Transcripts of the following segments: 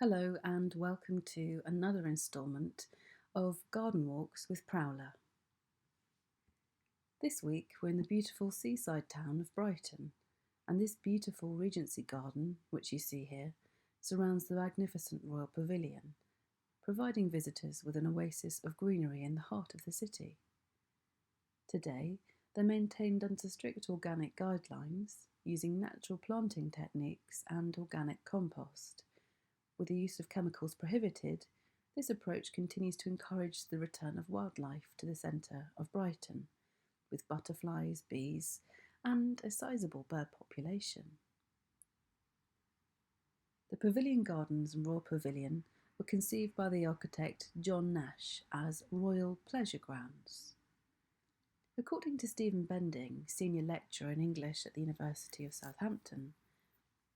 Hello and welcome to another instalment of Garden Walks with Prowler. This week we're in the beautiful seaside town of Brighton, and this beautiful Regency garden, which you see here, surrounds the magnificent Royal Pavilion, providing visitors with an oasis of greenery in the heart of the city. Today they're maintained under strict organic guidelines, using natural planting techniques and organic compost. With the use of chemicals prohibited, this approach continues to encourage the return of wildlife to the centre of Brighton, with butterflies, bees, and a sizable bird population. The Pavilion Gardens and Royal Pavilion were conceived by the architect John Nash as royal pleasure grounds. According to Stephen Bending, senior lecturer in English at the University of Southampton,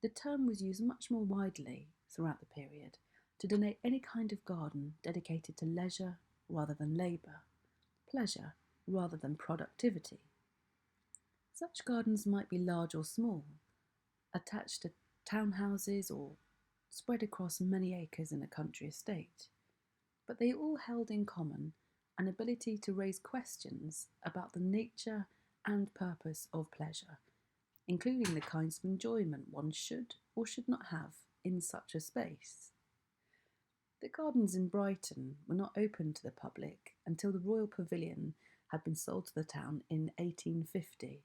the term was used much more widely throughout the period to denote any kind of garden dedicated to leisure rather than labour, pleasure rather than productivity. Such gardens might be large or small, attached to townhouses or spread across many acres in a country estate, but they all held in common an ability to raise questions about the nature and purpose of pleasure, including the kinds of enjoyment one should or should not have in such a space. The gardens in Brighton were not open to the public until the Royal Pavilion had been sold to the town in 1850.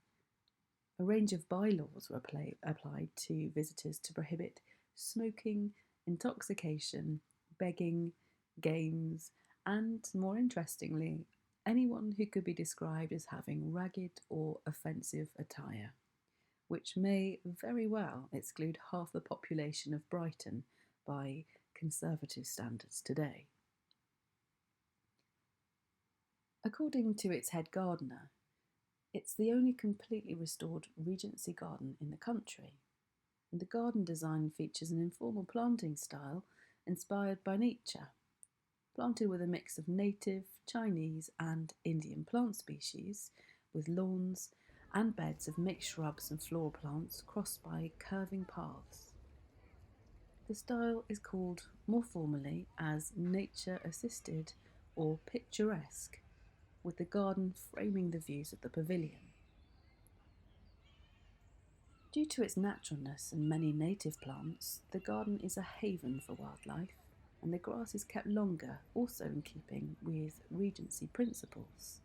A range of bylaws were applied to visitors to prohibit smoking, intoxication, begging, games, and, more interestingly, anyone who could be described as having ragged or offensive attire, which may very well exclude half the population of Brighton by conservative standards today. According to its head gardener, it's the only completely restored Regency garden in the country, and the garden design features an informal planting style inspired by nature, planted with a mix of native, Chinese and Indian plant species, with lawns and beds of mixed shrubs and floral plants crossed by curving paths. The style is called more formally as nature-assisted or picturesque, with the garden framing the views of the pavilion. Due to its naturalness and many native plants, the garden is a haven for wildlife, and the grass is kept longer, also in keeping with Regency principles.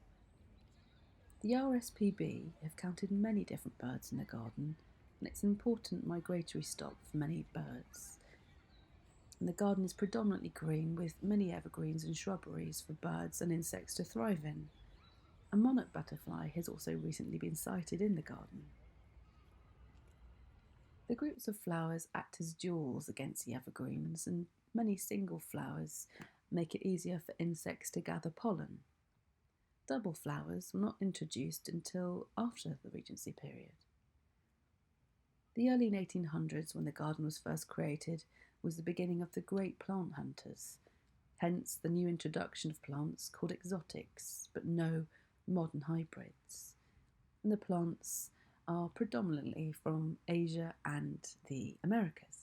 The RSPB have counted many different birds in the garden, and it's an important migratory stop for many birds. And the garden is predominantly green with many evergreens and shrubberies for birds and insects to thrive in. A monarch butterfly has also recently been sighted in the garden. The groups of flowers act as jewels against the evergreens, and many single flowers make it easier for insects to gather pollen. Double flowers were not introduced until after the Regency period. The early 1800s, when the garden was first created, was the beginning of the great plant hunters, hence the new introduction of plants called exotics, but no modern hybrids. And the plants are predominantly from Asia and the Americas.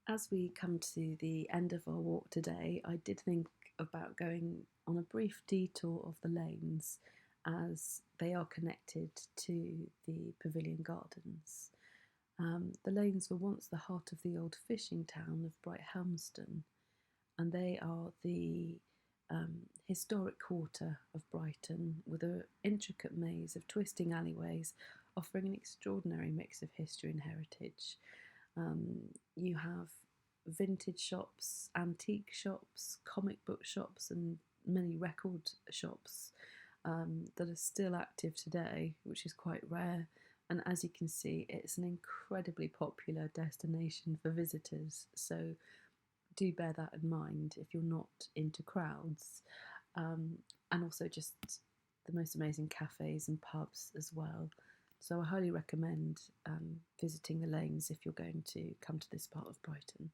As we come to the end of our walk today, I did think about going on a brief detour of the lanes as they are connected to the Pavilion Gardens. The lanes were once the heart of the old fishing town of Brighthelmston, and they are the historic quarter of Brighton with an intricate maze of twisting alleyways offering an extraordinary mix of history and heritage. You have vintage shops, antique shops, comic book shops, and many record shops that are still active today, which is quite rare. And as you can see, it's an incredibly popular destination for visitors. So do bear that in mind if you're not into crowds. And also just the most amazing cafes and pubs as well. So I highly recommend visiting the lanes if you're going to come to this part of Brighton.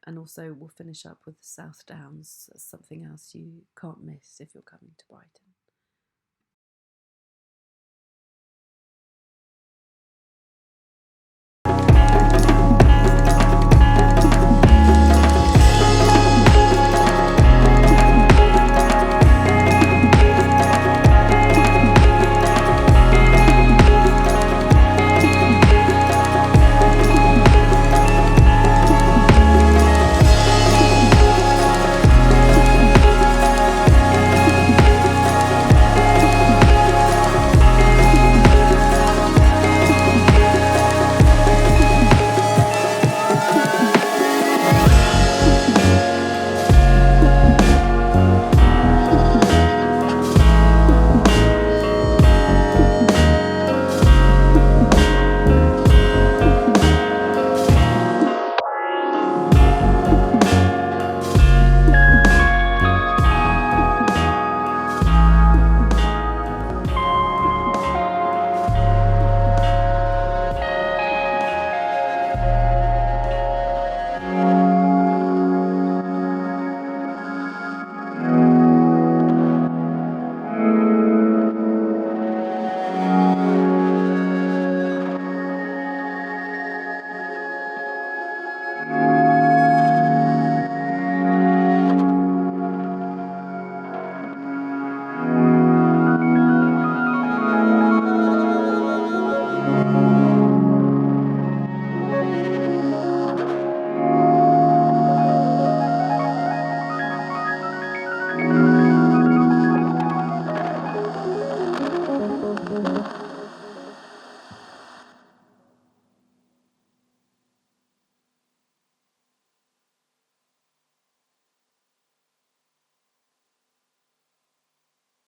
And also we'll finish up with the South Downs as something else you can't miss if you're coming to Brighton.